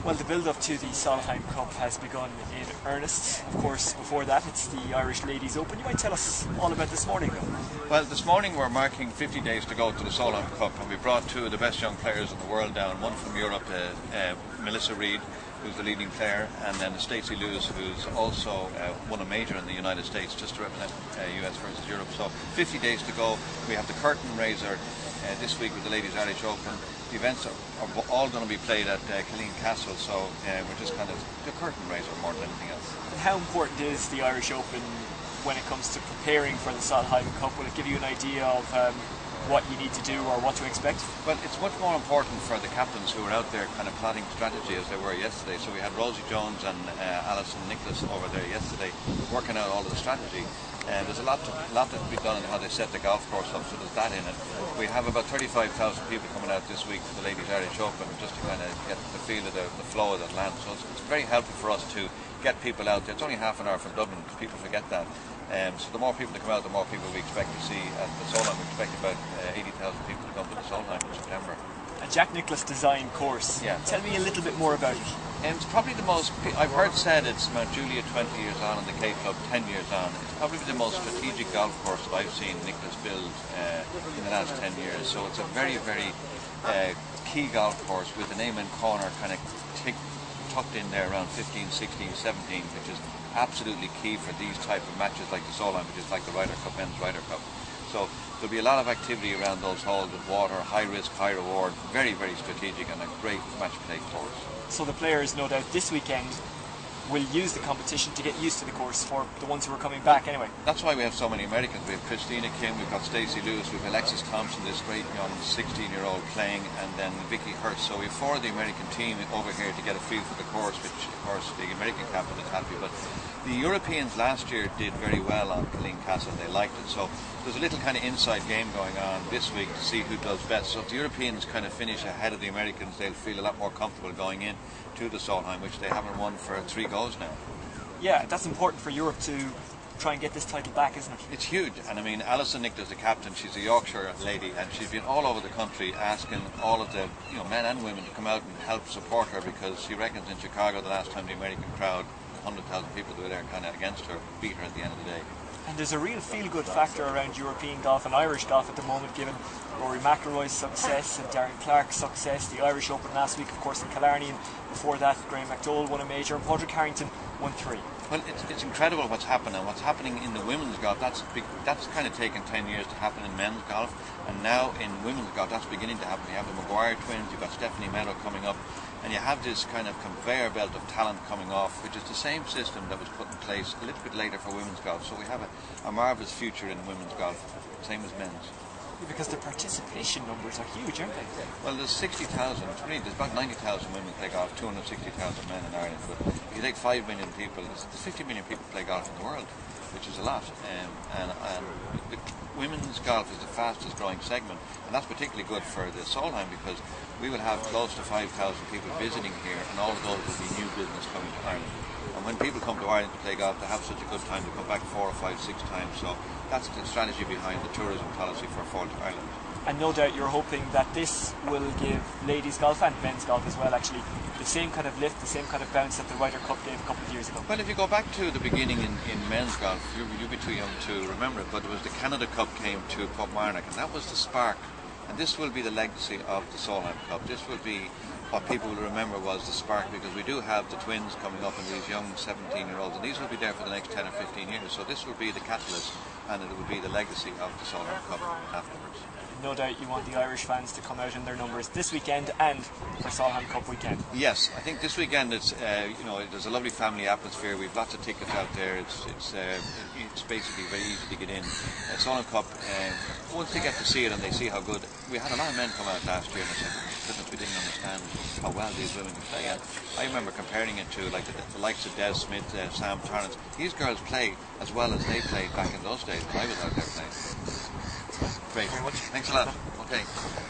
Well, the build-up to the Solheim Cup has begun in earnest. Of course, before that, it's the Irish Ladies Open. You might tell us all about this morning, though. Well, this morning we're marking 50 days to go to the Solheim Cup, and we brought two of the best young players in the world down. One from Europe, Melissa Reid, who's the leading player, and then Stacey Lewis, who's also won a major in the United States just to represent US versus Europe. So 50 days to go. We have the curtain raiser this week with the Ladies Irish Open. The events are all going to be played at Killeen Castle, so we're just kind of the curtain raiser more than anything else. And how important is the Irish Open when it comes to preparing for the Solheim Cup? Will it give you an idea of what you need to do or what to expect? Well, it's much more important for the captains who are out there kind of plotting strategy as they were yesterday. So we had Roddy Jones and Alison Nicholas over there yesterday working out all of the strategy. And there's a lot to be done in how they set the golf course up, so there's that in it. We have about 35,000 people coming out this week for the Ladies Irish Open just to kind of get the feel of the flow of that land. So it's very helpful for us to get people out there. It's only half an hour from Dublin, people forget that. So the more people that come out, the more people we expect to see at the Solheim. We expect about 80,000 people to come to the Solheim in September. A Jack Nicklaus design course. Yeah. Tell me a little bit more about it. It's probably the most, I've heard said it's Mount Juliet 20 years on and the K Club 10 years on. It's probably the most strategic golf course that I've seen Nicholas build in the last 10 years. So it's a very, very key golf course with the name and corner kind of tucked in there around 15, 16, 17, which is absolutely key for these type of matches like the Solheim, which is like the Ryder Cup, men's Ryder Cup. So there'll be a lot of activity around those holes with water, high risk, high reward, very, very strategic and a great match play course. So the players, no doubt, this weekend will use the competition to get used to the course for the ones who are coming back anyway. That's why we have so many Americans. We have Christina Kim, we've got Stacey Lewis, we've Alexis Thompson, this great young 16-year-old playing, and then Vicky Hurst. So we have four of the American team over here to get a feel for the course, which of course the American captain is happy. But the Europeans last year did very well on Killeen Castle, they liked it. So there's a little kind of inside game going on this week to see who does best. So if the Europeans kind of finish ahead of the Americans, they'll feel a lot more comfortable going in to the Solheim, which they haven't won for 3 goes now. Yeah, that's important for Europe to try and get this title back, isn't it? It's huge, and I mean, Alison Nicholas, the captain, she's a Yorkshire lady, and she's been all over the country asking all of the men and women to come out and help support her, because she reckons in Chicago the last time the American crowd, 100,000 people who were there kind of against her, beat her at the end of the day. And there's a real feel-good factor around European golf and Irish golf at the moment, given Rory McIlroy's success and Darren Clarke's success. The Irish Open last week, of course, in Killarney, and before that, Graham McDowell won a major, and Padraig Harrington won 3. Well, it's incredible what's happening. What's happening in the women's golf, that's kind of taken 10 years to happen in men's golf, and now in women's golf, that's beginning to happen. You have the Maguire twins, you've got Stephanie Meadow coming up, and you have this kind of conveyor belt of talent coming off, which is the same system that was put in place a little bit later for women's golf. So we have a marvellous future in women's golf, same as men's. Because the participation numbers are huge, aren't they? Well, there's 60,000, there's about 90,000 women play golf, 260,000 men in Ireland, but if you take 5 million people, there's 50 million people play golf in the world, which is a lot. And women's golf is the fastest growing segment, and that's particularly good for the Solheim, because we will have close to 5,000 people visiting here, and all of those will be new business coming to Ireland. And when people come to Ireland to play golf, they have such a good time to come back 4 or 5, 6 times. So that's the strategy behind the tourism policy for Fall to Ireland. And no doubt you're hoping that this will give ladies golf and men's golf as well, actually, the same kind of lift, the same kind of bounce that the Ryder Cup gave a couple of years ago. Well, if you go back to the beginning in men's golf, you'll be too young to remember it, but it was the Canada Cup came to Portmarnock, and that was the spark. And this will be the legacy of the Solheim Cup. This will be what people will remember was the spark, because we do have the twins coming up and these young 17-year-olds, and these will be there for the next 10 or 15 years. So this will be the catalyst, and it will be the legacy of the Solheim Cup afterwards. No doubt you want the Irish fans to come out in their numbers this weekend and for Solheim Cup weekend. Yes, I think this weekend it's there's a lovely family atmosphere. We've lots of tickets out there. It's basically very easy to get in. Solheim Cup, once they get to see it and they see how good, we had a lot of men come out last year and they said, goodness, we didn't understand how well these women can play. And I remember comparing it to like the likes of Des Smith, Sam Torrance. These girls play as well as they played back in those days when I was out there playing. Great. Thank you very much. Thanks a lot. Okay.